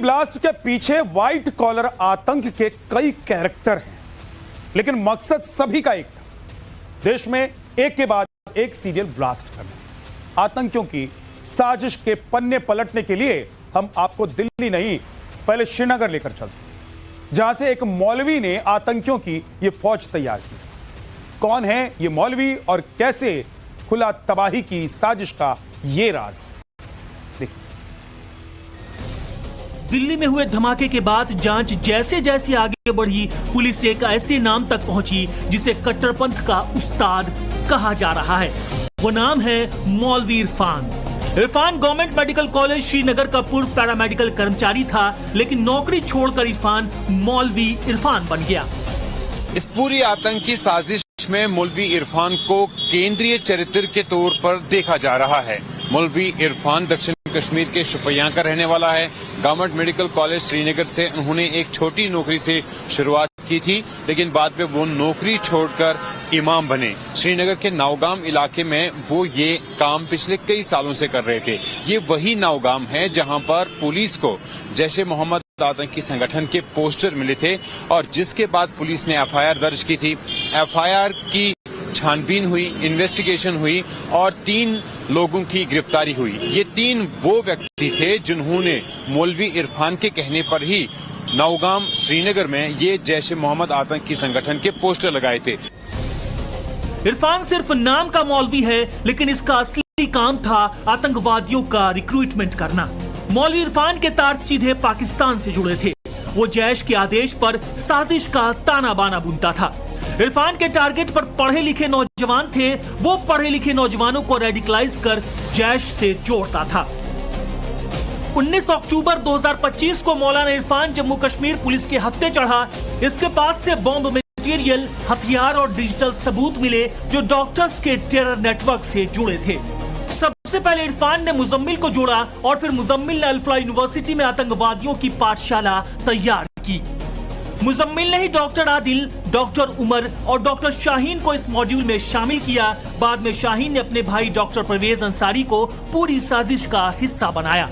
Blast के पीछे white collar आतंक के कई कैरेक्टर हैं, लेकिन मकसद सभी का एक था, देश में एक के बाद एक सीरियल ब्लास्ट करना। आतंकियों की साजिश के पन्ने पलटने के लिए हम आपको दिल्ली नहीं, पहले श्रीनगर लेकर चलते, जहां से एक मौलवी ने आतंकियों की यह फौज तैयार की। कौन है ये मौलवी और कैसे खुला तबाही की साजिश का ये राज? दिल्ली में हुए धमाके के बाद जांच जैसे जैसे आगे बढ़ी, पुलिस एक ऐसे नाम तक पहुंची जिसे कट्टरपंथ का उस्ताद कहा जा रहा है। वो नाम है मौलवी Irfan. Irfan government medical college Srinagar का पूर्व पैरामेडिकल कर्मचारी था, लेकिन नौकरी छोड़कर इरफान मौलवी इरफान बन गया। इस पूरी आतंकी साजिश में मौलवी इरफान को केंद्रीय चरित्र के तौर पर देखा जा रहा है। मौलवी इरफान दक्षिण कश्मीर के शुपियां का रहने वाला है। गवर्नमेंट मेडिकल कॉलेज श्रीनगर से उन्होंने एक छोटी नौकरी से शुरुआत की थी, लेकिन बाद में वो नौकरी छोड़कर इमाम बने। श्रीनगर के नावगाम इलाके में वो ये काम पिछले कई सालों से कर रहे थे। ये वही नावगाम है जहां पर पुलिस को जैश ए मोहम्मद आतंकी संगठन के पोस्टर मिले थे और जिसके बाद पुलिस ने एफआईआर दर्ज की थी। एफआईआर की छानबीन हुई, इन्वेस्टिगेशन हुई और 3 लोगों की गिरफ्तारी हुई। ये 3 वो व्यक्ति थे जिन्होंने मौलवी इरफान के कहने पर ही नौगाम श्रीनगर में ये जैश ए मोहम्मद आतंकी संगठन के पोस्टर लगाए थे। इरफान सिर्फ नाम का मौलवी है, लेकिन इसका असली काम था आतंकवादियों का रिक्रूटमेंट करना। मौलवी इरफान के तार सीधे पाकिस्तान से जुड़े थे। वो जैश के आदेश पर साजिश का ताना बाना बुनता था। इरफान के टारगेट पर पढ़े लिखे नौजवान थे। वो पढ़े लिखे नौजवानों को रेडिकलाइज कर जैश से जोड़ता था। 19 अक्टूबर 2025 को मौलाना इरफान जम्मू कश्मीर पुलिस के हत्थे चढ़ा। इसके पास से बॉम्ब मटेरियल, हथियार और डिजिटल सबूत मिले जो डॉक्टर्स के टेरर नेटवर्क से जुड़े थे। सबसे पहले इरफान ने मुजम्मिल को जोड़ा और फिर मुजम्मिल ने अल्फला यूनिवर्सिटी में आतंकवादियों की पाठशाला तैयार की। मुजम्मिल ने ही डॉक्टर आदिल, डॉक्टर उमर और डॉक्टर शाहीन को इस मॉड्यूल में शामिल किया। बाद में शाहीन ने अपने भाई डॉक्टर परवेज अंसारी को पूरी साजिश का हिस्सा बनाया।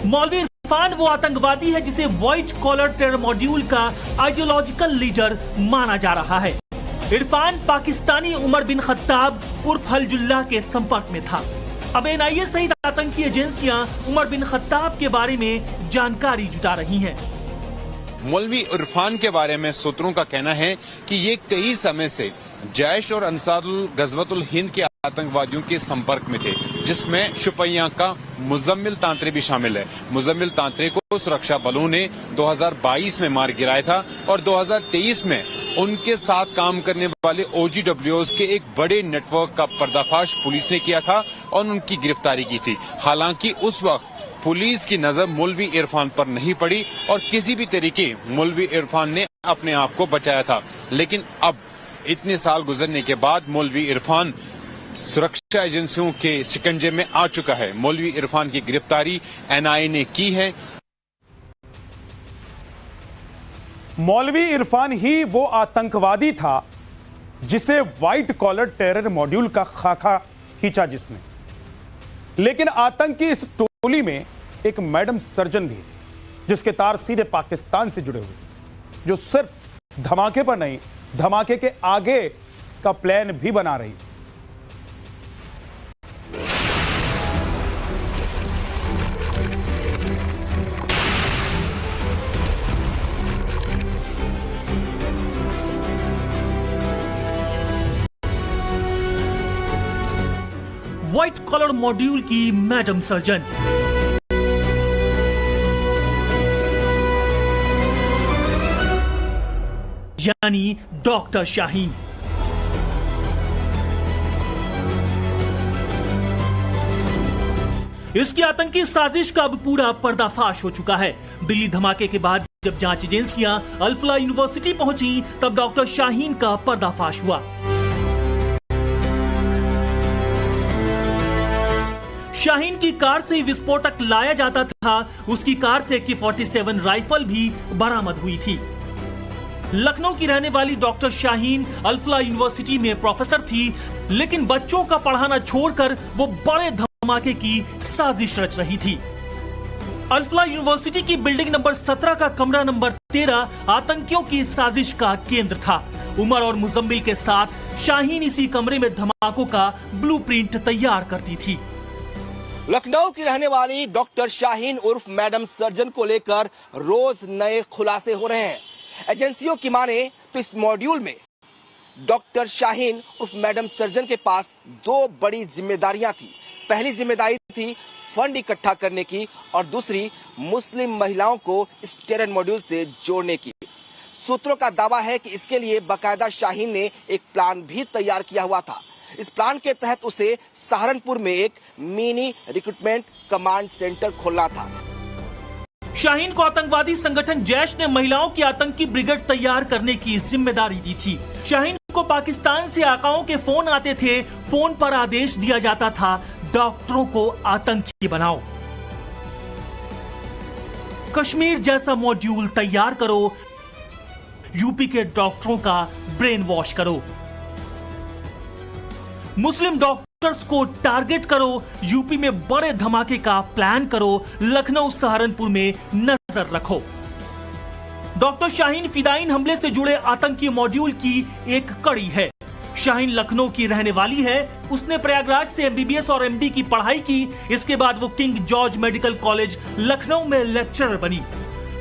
मौलवी इरफान वो आतंकवादी है जिसे व्हाइट कॉलर टेरर मॉड्यूल का आइडियोलॉजिकल लीडर माना जा रहा है। इरफान पाकिस्तानी उमर बिन खत्ताब उर्फ हलजुल्लाह के संपर्क में था। अब एनआईए सहित आतंकी एजेंसियां उमर बिन खत्ताब के बारे में जानकारी जुटा रही हैं। मौलवी इरफान के बारे में सूत्रों का कहना है कि ये कई समय से जैश और अंसारुल गजवतुल हिंद के आतंकवादियों के संपर्क में थे, जिसमें शुपियां का मुजम्मिल तांत्रे भी शामिल है। मुजम्मिल तांत्रे को सुरक्षा बलों ने 2022 में मार गिराया था और 2023 में उनके साथ काम करने वाले OGWs के एक बड़े नेटवर्क का पर्दाफाश पुलिस ने किया था और उनकी गिरफ्तारी की थी। हालांकि उस वक्त पुलिस की नजर मौलवी इरफान पर नहीं पड़ी और किसी भी तरीके मौलवी इरफान ने अपने आप को बचाया था। लेकिन अब इतने साल गुजरने के बाद मौलवी इरफान सुरक्षा एजेंसियों के शिकंजे में आ चुका है। मौलवी इरफान की गिरफ्तारी एनआईए ने की है। मौलवी इरफान ही वो आतंकवादी था जिसे व्हाइट कॉलर टेरर मॉड्यूल का खाका खींचा जिसने। लेकिन आतंकी इस टोली में एक मैडम सर्जन भी, जिसके तार सीधे पाकिस्तान से जुड़े हुए, जो सिर्फ धमाके पर नहीं, धमाके के आगे का प्लान भी बना रही। व्हाइट कॉलर मॉड्यूल की मैडम सर्जन। यानी डॉक्टर शाहीन। इसकी आतंकी साजिश का अब पूरा पर्दाफाश हो चुका है। दिल्ली धमाके के बाद जब जांच एजेंसियां अल्फला यूनिवर्सिटी पहुंची, तब डॉक्टर शाहीन का पर्दाफाश हुआ। शाहीन की कार से विस्फोटक लाया जाता था। उसकी कार से AK-47 राइफल भी बरामद हुई थी। लखनऊ की रहने वाली डॉक्टर शाहीन अल्फला यूनिवर्सिटी में प्रोफेसर थी, लेकिन बच्चों का पढ़ाना छोड़कर वो बड़े धमाके की साजिश रच रही थी। अल-फलाह यूनिवर्सिटी की बिल्डिंग नंबर 17 का कमरा नंबर 13 आतंकियों की साजिश का केंद्र था। उमर और मुजम्मिल के साथ शाहीन इसी कमरे में धमाकों का ब्लूप्रिंट तैयार करती थी। लखनऊ की रहने वाली डॉक्टर शाहीन उर्फ मैडम सर्जन को लेकर रोज नए खुलासे हो रहे हैं। एजेंसियों की माने तो इस मॉड्यूल में डॉक्टर शाहीन उर्फ मैडम सर्जन के पास दो बड़ी जिम्मेदारियां थी। पहली जिम्मेदारी थी फंड इकट्ठा करने की और दूसरी मुस्लिम महिलाओं को इस टेरर मॉड्यूल से जोड़ने की। सूत्रों का दावा है कि इसके लिए बाकायदा शाहीन ने एक प्लान भी तैयार किया हुआ था। इस प्लान के तहत उसे सहारनपुर में एक मिनी रिक्रूटमेंट कमांड सेंटर खोलना था। शाहीन को आतंकवादी संगठन जैश ने महिलाओं की आतंकी ब्रिगेड तैयार करने की जिम्मेदारी दी थी। शाहीन को पाकिस्तान से आकाओं के फोन आते थे। फोन पर आदेश दिया जाता था, डॉक्टरों को आतंकी बनाओ, कश्मीर जैसा मॉड्यूल तैयार करो, यूपी के डॉक्टरों का ब्रेन वॉश करो, मुस्लिम डॉक्टर्स को टारगेट करो, यूपी में बड़े धमाके का प्लान करो, लखनऊ सहारनपुर में नजर रखो। डॉक्टर शाहीन फिदायीन हमले से जुड़े आतंकी मॉड्यूल की एक कड़ी है। शाहीन लखनऊ की रहने वाली है। उसने प्रयागराज से एमबीबीएस और एमडी की पढ़ाई की। इसके बाद वो king George medical college Lucknow में लेक्चरर बनी।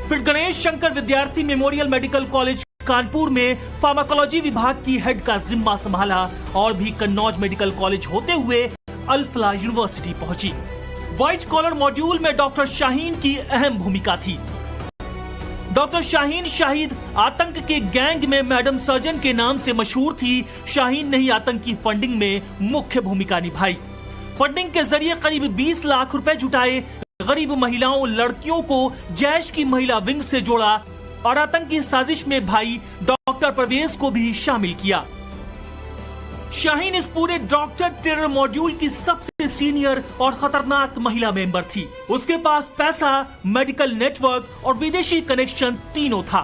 फिर गणेश शंकर विद्यार्थी मेमोरियल मेडिकल कॉलेज कानपुर में फार्माकोलॉजी विभाग की हेड का जिम्मा संभाला और भी कन्नौज मेडिकल कॉलेज होते हुए अल-फलाह यूनिवर्सिटी पहुंची। व्हाइट कॉलर मॉड्यूल में डॉक्टर शाहीन की अहम भूमिका थी। डॉक्टर शाहीन शाहिद आतंक के गैंग में मैडम सर्जन के नाम से मशहूर थी। शाहीन ने ही आतंकी फंडिंग में मुख्य भूमिका निभाई। फंडिंग के जरिए करीब 20 लाख रुपए जुटाए, गरीब महिलाओं लड़कियों को जैश की महिला विंग से जोड़ा और आतंकी साजिश में भाई डॉक्टर परवेज को भी शामिल किया। शाहीन इस पूरे डॉक्टर टेरर मॉड्यूल की सबसे सीनियर और खतरनाक महिला मेंबर थी। उसके पास पैसा, मेडिकल नेटवर्क और विदेशी कनेक्शन तीनों था।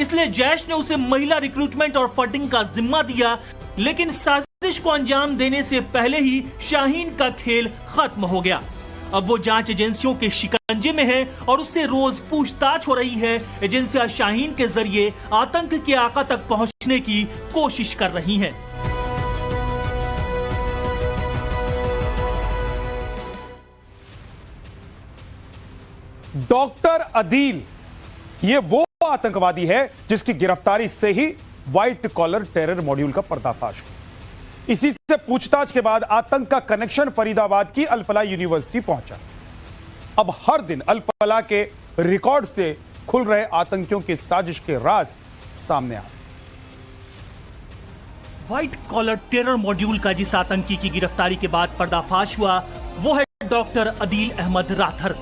इसलिए जैश ने उसे महिला रिक्रूटमेंट और फंडिंग का जिम्मा दिया। लेकिन साजिश को अंजाम देने से पहले ही शाहीन का खेल खत्म हो गया। अब वो जांच एजेंसियों के शिकंजे में है और उससे रोज पूछताछ हो रही है। एजेंसियां शाहीन के जरिए आतंक के आका तक पहुंचने की कोशिश कर रही हैं। डॉक्टर अदील ये वो आतंकवादी है जिसकी गिरफ्तारी से ही व्हाइट कॉलर टेरर मॉड्यूल का पर्दाफाश हुआ। इसी से पूछताछ के बाद आतंक का कनेक्शन फरीदाबाद की अल-फलाह यूनिवर्सिटी पहुंचा। अब हर दिन अल-फलाह के रिकॉर्ड से खुल रहे आतंकियों की साजिश के राज सामने आ रहे। व्हाइट कॉलर टेरर मॉड्यूल का जिस आतंकी की गिरफ्तारी के बाद पर्दाफाश हुआ वो है डॉक्टर अदील अहमद राथर।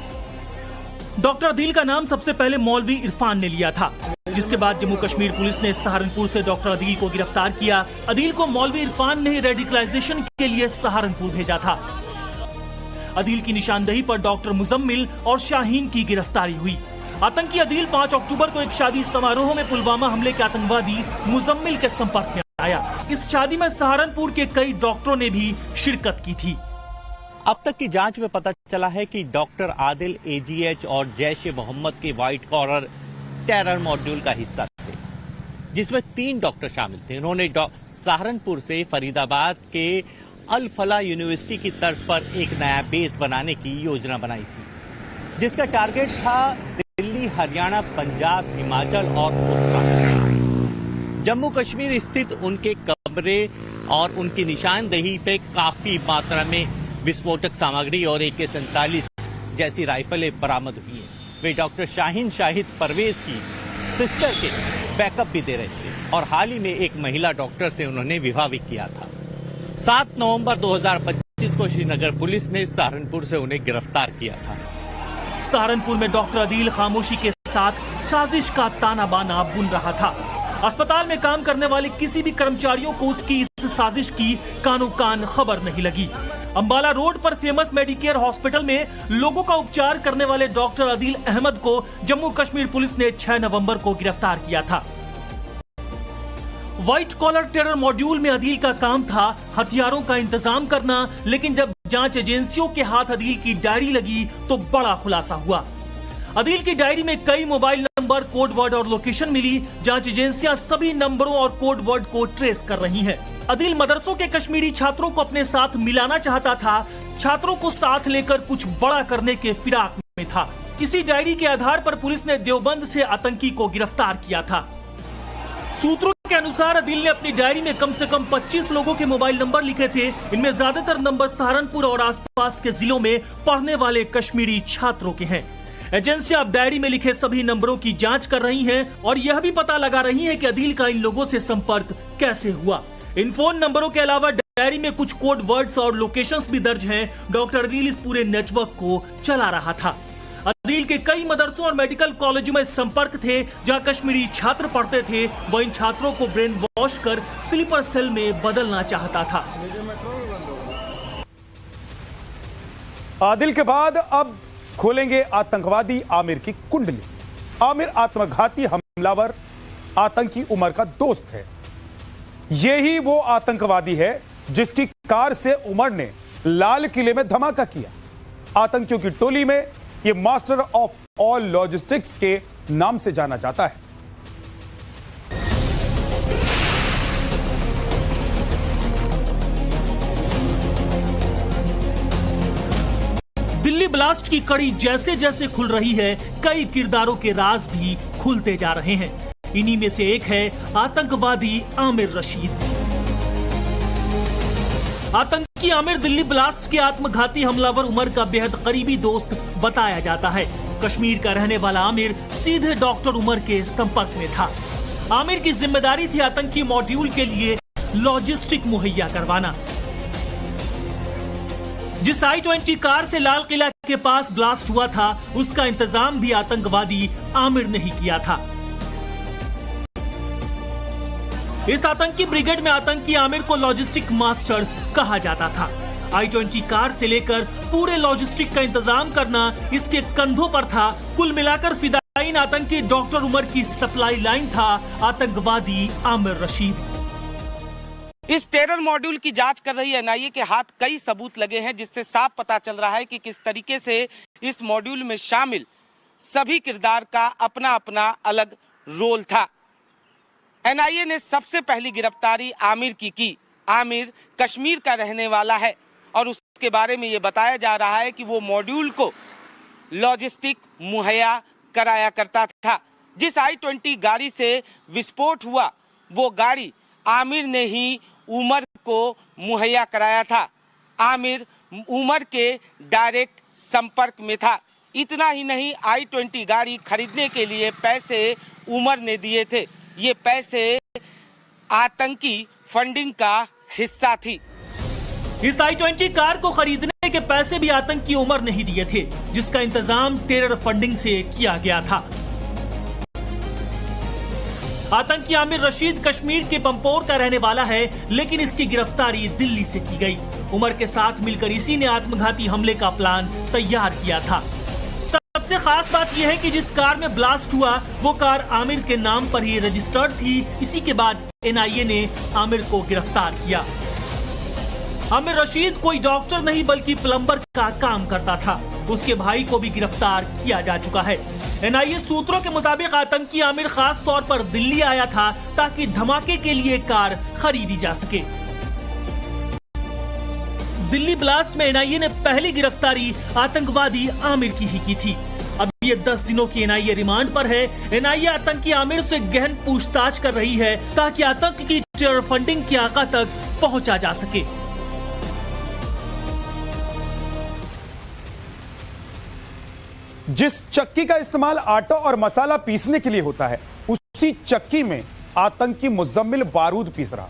डॉक्टर अदील का नाम सबसे पहले मौलवी इरफान ने लिया था, जिसके बाद जम्मू कश्मीर पुलिस ने सहारनपुर से डॉक्टर अदील को गिरफ्तार किया। अदील को मौलवी इरफान ने रेडिकलाइजेशन के लिए सहारनपुर भेजा था। अदील की निशानदेही पर डॉक्टर मुजम्मिल और शाहीन की गिरफ्तारी हुई। आतंकी अदील 5 अक्टूबर को एक शादी समारोह में पुलवामा हमले के आतंकवादी मुजम्मिल के संपर्क में आया। इस शादी में सहारनपुर के कई डॉक्टरों ने भी शिरकत की थी। अब तक की जांच में पता चला है कि डॉक्टर आदिल एजीएच और जैश-ए-मोहम्मद के व्हाइट कॉलर टेरर मॉड्यूल का हिस्सा थे, जिसमें 3 डॉक्टर शामिल थे। इन्होंने सहारनपुर से फरीदाबाद के अल-फलाह यूनिवर्सिटी की तर्ज पर एक नया बेस बनाने की योजना बनाई थी, जिसका टारगेट था दिल्ली, हरियाणा, पंजाब, हिमाचल और उत्तराखंड। जम्मू कश्मीर स्थित उनके कमरे और उनकी निशानदेही पे काफी मात्रा में विस्फोटक सामग्री और AK-47 जैसी राइफलें बरामद हुई हैं। वे डॉक्टर शाहीन शाहिद परवेज की सिस्टर के बैकअप भी दे रहे थे और हाल ही में एक महिला डॉक्टर से उन्होंने विवाह भी किया था। 7 नवंबर 2025 को श्रीनगर पुलिस ने सहारनपुर से उन्हें गिरफ्तार किया था। सहारनपुर में डॉक्टर अदील खामोशी के साथ साजिश का ताना बाना बुन रहा था। अस्पताल में काम करने वाले किसी भी कर्मचारियों को उसकी इस साजिश की कानो कान खबर नहीं लगी। अंबाला रोड पर फेमस मेडिकेयर हॉस्पिटल में लोगों का उपचार करने वाले डॉक्टर अदील अहमद को जम्मू कश्मीर पुलिस ने 6 नवंबर को गिरफ्तार किया था। व्हाइट कॉलर टेरर मॉड्यूल में अदील का काम था हथियारों का इंतजाम करना, लेकिन जब जांच एजेंसियों के हाथ अदील की डायरी लगी तो बड़ा खुलासा हुआ। अदील की डायरी में कई मोबाइल नंबर, कोड वर्ड और लोकेशन मिली। जांच एजेंसियां सभी नंबरों और कोड वर्ड को ट्रेस कर रही हैं। अदील मदरसों के कश्मीरी छात्रों को अपने साथ मिलाना चाहता था। छात्रों को साथ लेकर कुछ बड़ा करने के फिराक में था। इसी डायरी के आधार पर पुलिस ने देवबंद से आतंकी को गिरफ्तार किया था। सूत्रों के अनुसार अदील ने अपनी डायरी में कम से कम 25 लोगों के मोबाइल नंबर लिखे थे। इनमें ज्यादातर नंबर सहारनपुर और आसपास के जिलों में पढ़ने वाले कश्मीरी छात्रों के हैं। एजेंसियां अब डायरी में लिखे सभी नंबरों की जांच कर रही हैं और यह भी पता लगा रही हैं कि अदील का इन लोगों से संपर्क कैसे हुआ। इन फोन नंबरों के अलावा डायरी में कुछ कोड वर्ड्स और लोकेशंस भी दर्ज हैं। डॉक्टर अदील इस पूरे नेटवर्क को चला रहा था। अदील के कई मदरसों और मेडिकल कॉलेजों में संपर्क थे जहां कश्मीरी छात्र पढ़ते थे। वह इन छात्रों को ब्रेन वॉश कर स्लीपर सेल में बदलना चाहता था। आदिल के बाद अब खोलेंगे आतंकवादी आमिर की कुंडली। आमिर आत्मघाती हमलावर आतंकी उमर का दोस्त है। यही वो आतंकवादी है जिसकी कार से उमर ने लाल किले में धमाका किया। आतंकियों की टोली में ये मास्टर ऑफ ऑल लॉजिस्टिक्स के नाम से जाना जाता है। दिल्ली ब्लास्ट की कड़ी जैसे जैसे खुल रही है, कई किरदारों के राज भी खुलते जा रहे हैं। इन्हीं में से एक है आतंकवादी आमिर रशीद। आतंकी आमिर दिल्ली ब्लास्ट के आत्मघाती हमलावर उमर का बेहद करीबी दोस्त बताया जाता है। कश्मीर का रहने वाला आमिर सीधे डॉक्टर उमर के संपर्क में था। आमिर की जिम्मेदारी थी आतंकी मॉड्यूल के लिए लॉजिस्टिक मुहैया करवाना। जिस I-20 कार से लाल किला के पास ब्लास्ट हुआ था, उसका इंतजाम भी आतंकवादी आमिर ने ही किया था। इस आतंकी ब्रिगेड में आतंकी आमिर को लॉजिस्टिक मास्टर कहा जाता था। I-20 कार से लेकर पूरे लॉजिस्टिक का इंतजाम करना इसके कंधों पर था। कुल मिलाकर फिदायीन आतंकी डॉक्टर उमर की सप्लाई लाइन था आतंकवादी आमिर रशीद। इस टेरर मॉड्यूल की जांच कर रही एनआईए के हाथ कई सबूत लगे हैं, जिससे साफ पता चल रहा है कि किस तरीके से इस मॉड्यूल में शामिल सभी किरदार का अपना अपना अलग रोल था। एनआईए ने सबसे पहली गिरफ्तारी आमिर की। आमिर कश्मीर का रहने वाला है और उसके बारे में ये बताया जा रहा है कि वो मॉड्यूल को लॉजिस्टिक मुहैया कराया करता था। जिस I-20 गाड़ी से विस्फोट हुआ, वो गाड़ी आमिर ने ही उमर को मुहैया कराया था। आमिर उमर के डायरेक्ट संपर्क में था। इतना ही नहीं, I-20 गाड़ी खरीदने के लिए पैसे उमर ने दिए थे। ये पैसे आतंकी फंडिंग का हिस्सा थी। इस I-20 कार को खरीदने के पैसे भी आतंकी उमर ने ही दिए थे, जिसका इंतजाम टेरर फंडिंग से किया गया था। आतंकी आमिर रशीद कश्मीर के पंपोर का रहने वाला है, लेकिन इसकी गिरफ्तारी दिल्ली से की गई। उमर के साथ मिलकर इसी ने आत्मघाती हमले का प्लान तैयार किया था। सबसे खास बात यह है कि जिस कार में ब्लास्ट हुआ, वो कार आमिर के नाम पर ही रजिस्टर्ड थी। इसी के बाद एनआईए ने आमिर को गिरफ्तार किया। आमिर रशीद कोई डॉक्टर नहीं बल्कि प्लम्बर का काम करता था। उसके भाई को भी गिरफ्तार किया जा चुका है। एनआईए सूत्रों के मुताबिक आतंकी आमिर खास तौर पर दिल्ली आया था ताकि धमाके के लिए कार खरीदी जा सके। दिल्ली ब्लास्ट में एनआईए ने पहली गिरफ्तारी आतंकवादी आमिर की ही की थी। अब ये 10 दिनों की एनआईए रिमांड पर है। एनआईए आतंकी आमिर से गहन पूछताछ कर रही है ताकि आतंक की टेरर फंडिंग की आका तक पहुंचा जा सके। जिस चक्की का इस्तेमाल आटा और मसाला पीसने के लिए होता है, उसी चक्की में आतंकी मुजम्मिल बारूद पीस रहा,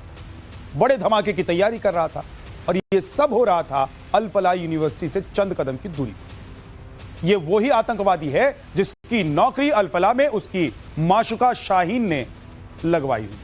बड़े धमाके की तैयारी कर रहा था। और ये सब हो रहा था अल फलाह यूनिवर्सिटी से चंद कदम की दूरी पर। ये वही आतंकवादी है जिसकी नौकरी अल फलाह में उसकी माशुका शाहीन ने लगवाई हुई।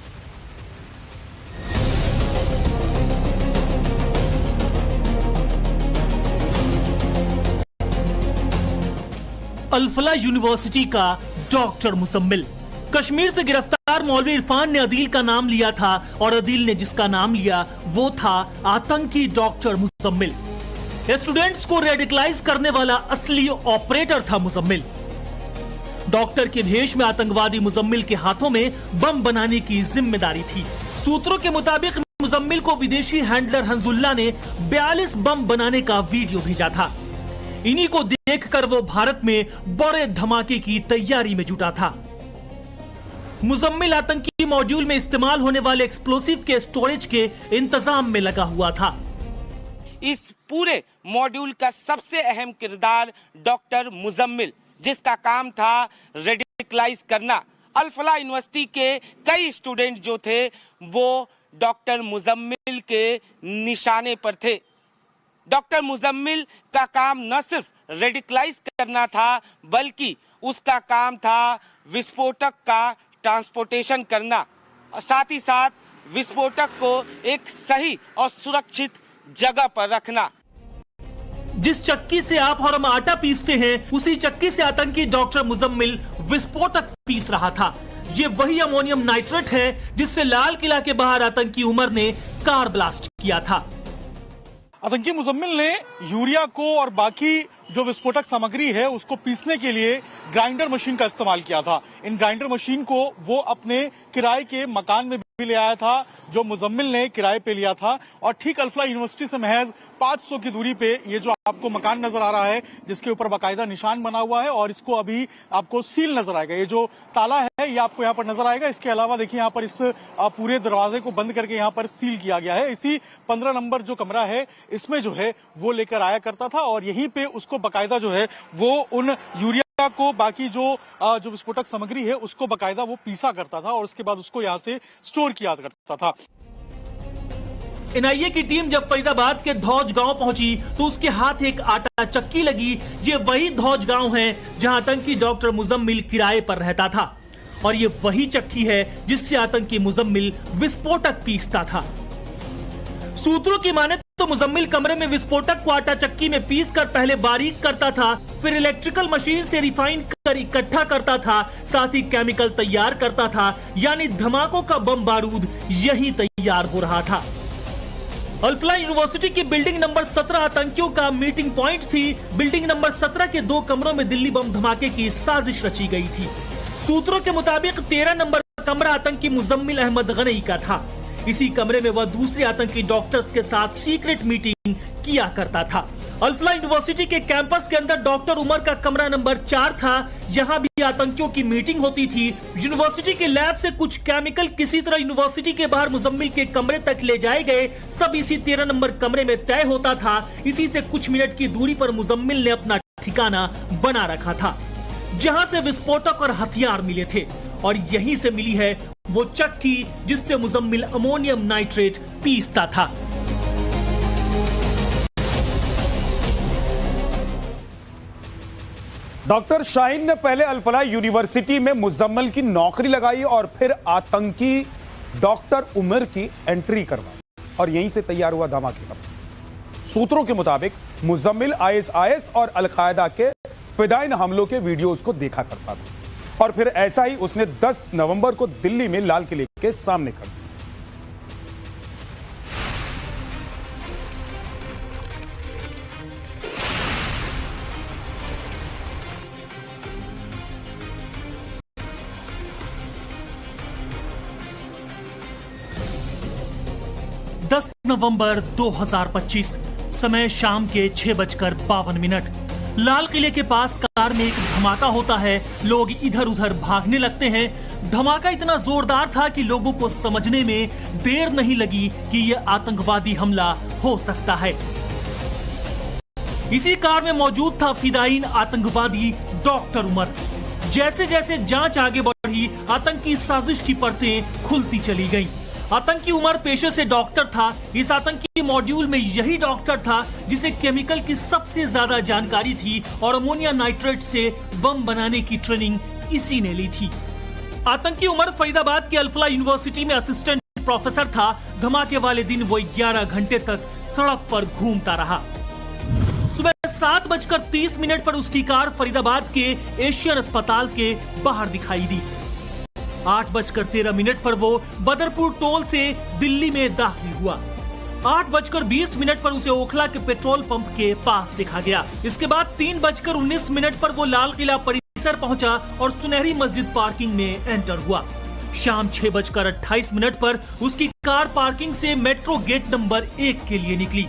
अल फलाह यूनिवर्सिटी का डॉक्टर मुजम्मिल। कश्मीर से गिरफ्तार मौलवी इरफान ने अदील का नाम लिया था और अदील ने जिसका नाम लिया वो था आतंकी डॉक्टर मुजम्मिल। स्टूडेंट्स को रेडिकलाइज करने वाला असली ऑपरेटर था मुजम्मिल। डॉक्टर के भेष में आतंकवादी मुजम्मिल के हाथों में बम बनाने की जिम्मेदारी थी। सूत्रों के मुताबिक मुजम्मिल को विदेशी हैंडलर हंजुल्ला ने 42 बम बनाने का वीडियो भेजा था। इन्हीं को देखकर वो भारत में बड़े धमाके की तैयारी में जुटा था। मुजम्मिल आतंकी मॉड्यूल में इस्तेमाल होने वाले एक्सप्लोसिव के स्टोरेज के इंतजाम में लगा हुआ था। इस पूरे मॉड्यूल का सबसे अहम किरदार डॉक्टर मुजम्मिल, जिसका काम था रेडिकलाइज करना। अल-फलाह यूनिवर्सिटी के कई स्टूडेंट जो थे वो डॉक्टर मुजम्मिल के निशाने पर थे। डॉक्टर मुजम्मिल का काम न सिर्फ रेडिकलाइज करना था, बल्कि उसका काम था विस्फोटक का ट्रांसपोर्टेशन करना, साथ ही साथ विस्फोटक को एक सही और सुरक्षित जगह पर रखना। जिस चक्की से आप और हम आटा पीसते हैं, उसी चक्की से आतंकी डॉक्टर मुजम्मिल विस्फोटक पीस रहा था। ये वही अमोनियम नाइट्रेट है जिससे लाल किला के बाहर आतंकी उमर ने कार ब्लास्ट किया था। आतंकी मुजम्मिल ने यूरिया को और बाकी जो विस्फोटक सामग्री है उसको पीसने के लिए ग्राइंडर मशीन का इस्तेमाल किया था। इन ग्राइंडर मशीन को वो अपने किराए के मकान में भी ले आया था, जो मुजम्मिल ने किराए पे लिया था। और ठीक अल-फलाह यूनिवर्सिटी से महज 500 की दूरी पे ये जो आपको मकान नजर आ रहा है, जिसके ऊपर बाकायदा निशान बना हुआ है, और इसको अभी आपको सील नजर आएगा। ये जो ताला है ये आपको यहाँ पर नजर आएगा। इसके अलावा देखिए यहाँ पर इस पूरे दरवाजे को बंद करके यहाँ पर सील किया गया है। इसी 15 नंबर जो कमरा है इसमें जो है वो लेकर आया करता था, और यहीं पे उसको बाकायदा जो है वो उन यूरिया को, बाकी जो विस्फोटक सामग्री है उसको बाकायदा वो पीसा करता था, और उसके बाद उसको यहाँ से स्टोर किया करता था। एनआईए की टीम जब फरीदाबाद के धौज गांव पहुंची तो उसके हाथ एक आटा चक्की लगी। ये वही धौज गांव है जहां आतंकी डॉक्टर मुजम्मिल किराए पर रहता था, और ये वही चक्की है जिससे आतंकी मुजम्मिल विस्फोटक पीसता था। सूत्रों की माने तो मुजम्मिल कमरे में विस्फोटक को आटा चक्की में पीस कर पहले बारीक करता था, फिर इलेक्ट्रिकल मशीन से रिफाइन कर इकट्ठा करता था, साथ ही केमिकल तैयार करता था। यानी धमाकों का बम बारूद यही तैयार हो रहा था। अल-फलाह यूनिवर्सिटी की बिल्डिंग नंबर 17 आतंकियों का मीटिंग पॉइंट थी। बिल्डिंग नंबर 17 के 2 कमरों में दिल्ली बम धमाके की साजिश रची गई थी। सूत्रों के मुताबिक 13 नंबर कमरा आतंकी मुजम्मिल अहमद गनई का था। इसी कमरे में वह दूसरे आतंकी डॉक्टर्स के साथ सीक्रेट मीटिंग किया करता था। अल-फलाह यूनिवर्सिटी के कैंपस के अंदर डॉक्टर उमर का कमरा नंबर 4 था। यहाँ भी आतंकियों की मीटिंग होती थी। यूनिवर्सिटी के लैब से कुछ केमिकल किसी तरह यूनिवर्सिटी के बाहर मुजम्मिल के कमरे तक ले जाए गए। सब इसी 13 नंबर कमरे में तय होता था। इसी से कुछ मिनट की दूरी पर मुजम्मिल ने अपना ठिकाना बना रखा था, जहाँ से विस्फोटक और हथियार मिले थे, और यहीं से मिली है वो चक्की जिससे मुजम्मिल अमोनियम नाइट्रेट पीसता था। डॉक्टर शाहीन ने पहले अल-फलाह यूनिवर्सिटी में मुजम्मिल की नौकरी लगाई और फिर आतंकी डॉक्टर उमर की एंट्री करवाई, और यहीं से तैयार हुआ धमाके का। सूत्रों के मुताबिक मुजम्मिल आईएसआईएस और अल-कायदा के फिदाइन हमलों के वीडियोस को देखा करता था, और फिर ऐसा ही उसने 10 नवंबर को दिल्ली में लाल किले के सामने कर दिया। नवंबर 2025, समय शाम के 6:52। लाल किले के पास कार में एक धमाका होता है। लोग इधर उधर भागने लगते हैं। धमाका इतना जोरदार था कि लोगों को समझने में देर नहीं लगी कि यह आतंकवादी हमला हो सकता है। इसी कार में मौजूद था फिदायीन आतंकवादी डॉक्टर उमर। जैसे जैसे जांच आगे बढ़ी, आतंकी साजिश की परतें खुलती चली गईं। आतंकी उमर पेशे से डॉक्टर था। इस आतंकी मॉड्यूल में यही डॉक्टर था जिसे केमिकल की सबसे ज्यादा जानकारी थी, और अमोनिया नाइट्रेट से बम बनाने की ट्रेनिंग इसी ने ली थी। आतंकी उमर फरीदाबाद की अल-फलाह यूनिवर्सिटी में असिस्टेंट प्रोफेसर था। धमाके वाले दिन वो 11 घंटे तक सड़क पर घूमता रहा। सुबह 7:30 पर उसकी कार फरीदाबाद के एशियन अस्पताल के बाहर दिखाई दी। 8:13 पर वो बदरपुर टोल से दिल्ली में दाखिल हुआ। 8:20 पर उसे ओखला के पेट्रोल पंप के पास देखा गया। इसके बाद 3:19 पर वो लाल किला परिसर पहुंचा और सुनहरी मस्जिद पार्किंग में एंटर हुआ। शाम 6:28 पर उसकी कार पार्किंग से मेट्रो गेट नंबर 1 के लिए निकली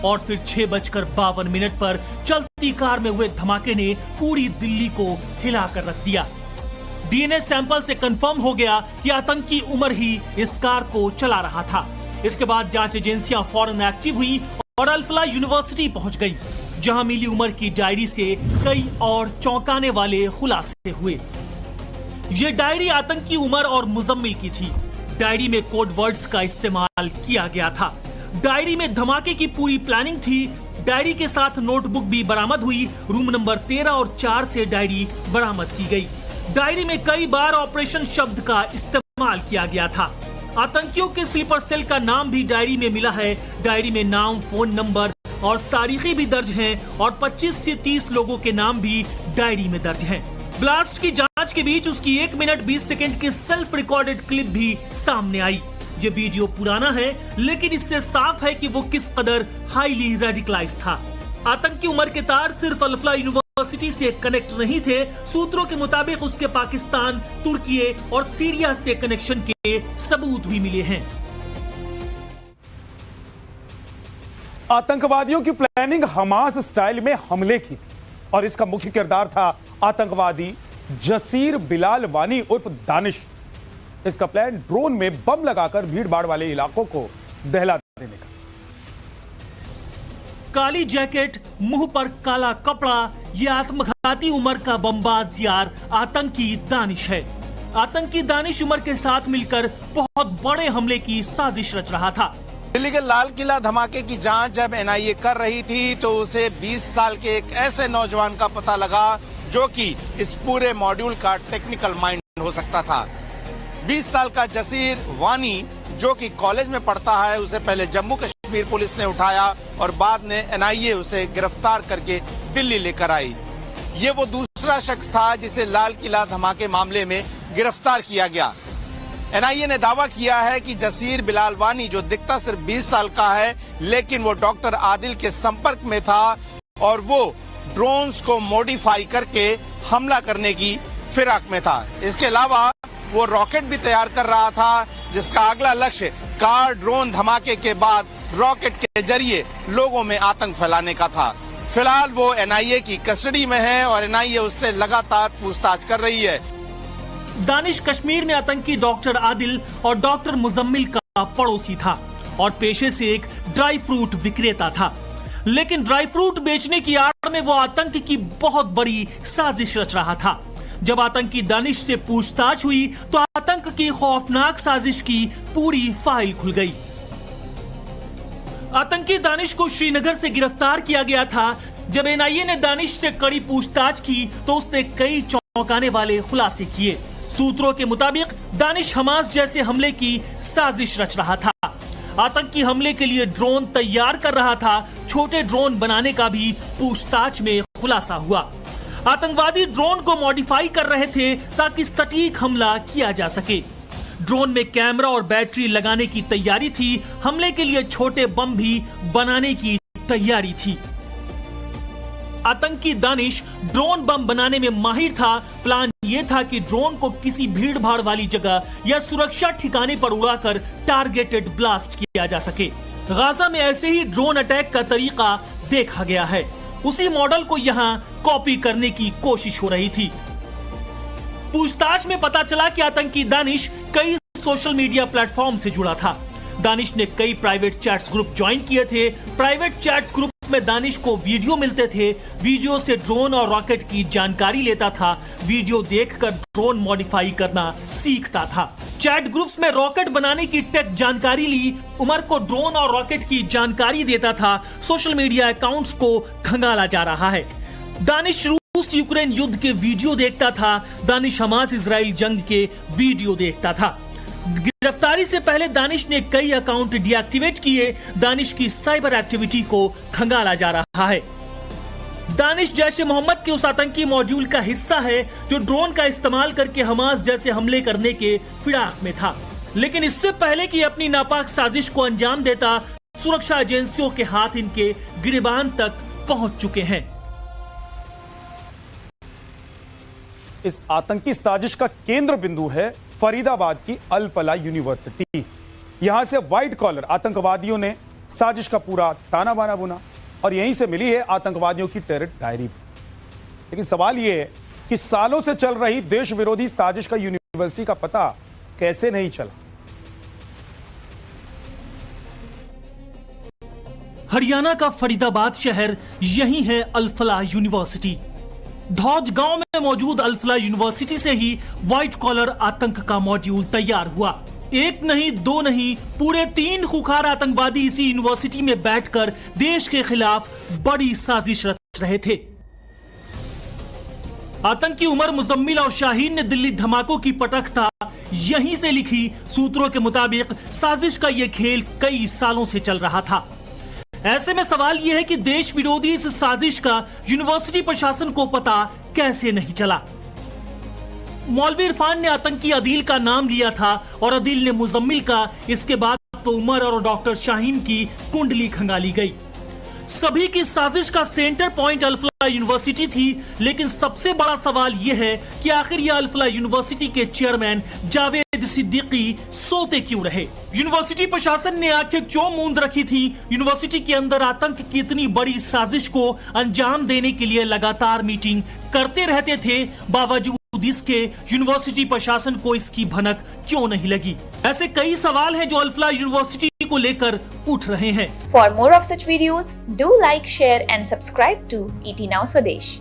और फिर 6:52 पर चलती कार में हुए धमाके ने पूरी दिल्ली को हिलाकर रख दिया। डीएनए सैंपल से कंफर्म हो गया कि आतंकी उमर ही इस कार को चला रहा था। इसके बाद जांच एजेंसियां फौरन एक्टिव हुई और अल-फलाह यूनिवर्सिटी पहुंच गई, जहां मिली उमर की डायरी से कई और चौंकाने वाले खुलासे हुए। ये डायरी आतंकी उमर और मुजम्मिल की थी। डायरी में कोड वर्ड्स का इस्तेमाल किया गया था। डायरी में धमाके की पूरी प्लानिंग थी। डायरी के साथ नोटबुक भी बरामद हुई। रूम नंबर 13 और 4 से डायरी बरामद की गई। डायरी में कई बार ऑपरेशन शब्द का इस्तेमाल किया गया था। आतंकियों के स्लीपर सेल का नाम भी डायरी में मिला है। डायरी में नाम, फोन नंबर और तारीखें भी दर्ज हैं और 25 से 30 लोगों के नाम भी डायरी में दर्ज हैं। ब्लास्ट की जांच के बीच उसकी 1 मिनट 20 सेकंड की सेल्फ रिकॉर्डेड क्लिप भी सामने आई। ये वीडियो पुराना है, लेकिन इससे साफ है कि वो किस कदर हाईली रेडिकलाइज था। आतंकी उमर के तार सिर्फ अल-फलाह यूनिवर्सिटी से कनेक्ट नहीं थे। सूत्रों के मुताबिक उसके पाकिस्तान, तुर्की और सीरिया से कनेक्शन के सबूत भी मिले हैं। आतंकवादियों की प्लानिंग हमास स्टाइल में हमले की थी और इसका मुख्य किरदार था आतंकवादी जसीर बिलाल वानी उर्फ दानिश। इसका प्लान ड्रोन में बम लगाकर भीड़ भाड़ वाले इलाकों को दहला देने का। काली जैकेट, मुंह पर काला कपड़ा, ये आत्मघाती उमर का बमबाज यार आतंकी दानिश है। आतंकी दानिश उमर के साथ मिलकर बहुत बड़े हमले की साजिश रच रहा था। दिल्ली के लाल किला धमाके की जांच जब एनआईए कर रही थी तो उसे 20 साल के एक ऐसे नौजवान का पता लगा जो कि इस पूरे मॉड्यूल का टेक्निकल माइंड हो सकता था। 20 साल का जसीर वानी जो कि कॉलेज में पढ़ता है, उसे पहले जम्मू कश्मीर पुलिस ने उठाया और बाद में एनआईए उसे गिरफ्तार करके दिल्ली लेकर आई। ये वो दूसरा शख्स था जिसे लाल किला धमाके मामले में गिरफ्तार किया गया। एनआईए ने दावा किया है कि जसीर बिलाल वानी, जो दिखता सिर्फ 20 साल का है, लेकिन वो डॉक्टर आदिल के संपर्क में था और वो ड्रोन्स को मॉडिफाई करके हमला करने की फिराक में था। इसके अलावा वो रॉकेट भी तैयार कर रहा था, जिसका अगला लक्ष्य कार ड्रोन धमाके के बाद रॉकेट के जरिए लोगों में आतंक फैलाने का था। फिलहाल वो एनआईए की कस्टडी में है और एनआईए उससे लगातार पूछताछ कर रही है। दानिश कश्मीर में आतंकी डॉक्टर आदिल और डॉक्टर मुजम्मिल का पड़ोसी था और पेशे से एक ड्राई फ्रूट विक्रेता था। लेकिन ड्राई फ्रूट बेचने की आड़ में वो आतंक की बहुत बड़ी साजिश रच रहा था। जब आतंकी दानिश से पूछताछ हुई तो आतंक की खौफनाक साजिश की पूरी फाइल खुल गई। आतंकी दानिश को श्रीनगर से गिरफ्तार किया गया था। जब एनआईए ने दानिश से कड़ी पूछताछ की तो उसने कई चौंकाने वाले खुलासे किए। सूत्रों के मुताबिक दानिश हमास जैसे हमले की साजिश रच रहा था। आतंकी हमले के लिए ड्रोन तैयार कर रहा था। छोटे ड्रोन बनाने का भी पूछताछ में खुलासा हुआ। आतंकवादी ड्रोन को मॉडिफाई कर रहे थे ताकि सटीक हमला किया जा सके। ड्रोन में कैमरा और बैटरी लगाने की तैयारी थी। हमले के लिए छोटे बम भी बनाने की तैयारी थी। आतंकी दानिश ड्रोन बम बनाने में माहिर था। प्लान यह था कि ड्रोन को किसी भीड़ भाड़ वाली जगह या सुरक्षा ठिकाने पर उड़ाकर टारगेटेड ब्लास्ट किया जा सके। गाजा में ऐसे ही ड्रोन अटैक का तरीका देखा गया है। उसी मॉडल को यहां कॉपी करने की कोशिश हो रही थी। पूछताछ में पता चला कि आतंकी दानिश कई सोशल मीडिया प्लेटफॉर्म से जुड़ा था। दानिश ने कई प्राइवेट चैट्स ग्रुप ज्वाइन किए थे। प्राइवेट चैट्स ग्रुप में दानिश को वीडियो मिलते थे। वीडियो से ड्रोन और रॉकेट की जानकारी लेता था। वीडियो देखकर ड्रोन मॉडिफाई करना सीखता था। चैट ग्रुप्स में रॉकेट बनाने की टेक जानकारी ली। उमर को ड्रोन और रॉकेट की जानकारी देता था। सोशल मीडिया अकाउंट्स को खंगाला जा रहा है। दानिश रूस यूक्रेन युद्ध के वीडियो देखता था। दानिश हमास इजराइल जंग के वीडियो देखता था। गिरफ्तारी से पहले दानिश ने कई अकाउंट डीएक्टिवेट किए। दानिश की साइबर एक्टिविटी को खंगाला जा रहा है। दानिश जैश ए मोहम्मद के उस आतंकी मॉड्यूल का हिस्सा है जो ड्रोन का इस्तेमाल करके हमास जैसे हमले करने के फिराक में था। लेकिन इससे पहले कि अपनी नापाक साजिश को अंजाम देता, सुरक्षा एजेंसियों के हाथ इनके गिरबान तक पहुंच चुके हैं। इस आतंकी साजिश का केंद्र बिंदु है फरीदाबाद की अल फलाह यूनिवर्सिटी। यहां से व्हाइट कॉलर आतंकवादियों ने साजिश का पूरा ताना बाना बुना और यहीं से मिली है आतंकवादियों की टेरर डायरी। लेकिन सवाल यह है कि सालों से चल रही देश विरोधी साजिश का यूनिवर्सिटी का पता कैसे नहीं चला। हरियाणा का फरीदाबाद शहर यही है अल फलाह यूनिवर्सिटी। धौज गांव में मौजूद अल फलाह यूनिवर्सिटी से ही व्हाइट कॉलर आतंक का मॉड्यूल तैयार हुआ। एक नहीं, दो नहीं, पूरे 3 खुखार आतंकवादी इसी यूनिवर्सिटी में बैठकर देश के खिलाफ बड़ी साजिश रच रहे थे। आतंकी उमर, मुजम्मिल और शाहीन ने दिल्ली धमाकों की पटकथा यहीं से लिखी। सूत्रों के मुताबिक साजिश का यह खेल कई सालों से चल रहा था। ऐसे में सवाल यह है कि देश विरोधी इस साजिश का यूनिवर्सिटी प्रशासन को पता कैसे नहीं चला। मौलवी इरफान ने आतंकी अदील का नाम लिया था और अदील ने मुजम्मिल का। इसके बाद तो उमर और डॉक्टर शाहीन की कुंडली खंगाली गई। सभी की साजिश का सेंटर पॉइंट अल फलाह यूनिवर्सिटी थी। लेकिन सबसे बड़ा सवाल यह है कि आखिर यह अल फलाह यूनिवर्सिटी के चेयरमैन जावेद सिद्दीकी सोते क्यों रहे? यूनिवर्सिटी प्रशासन ने आंखें क्यों मूंद रखी थी? यूनिवर्सिटी के अंदर आतंक की इतनी बड़ी साजिश को अंजाम देने के लिए लगातार मीटिंग करते रहते थे, बावजूद इसके यूनिवर्सिटी प्रशासन को इसकी भनक क्यों नहीं लगी? ऐसे कई सवाल हैं जो अल फलाह यूनिवर्सिटी को लेकर उठ रहे हैं। For more of such videos, do like, share and subscribe to ET Now Swadesh.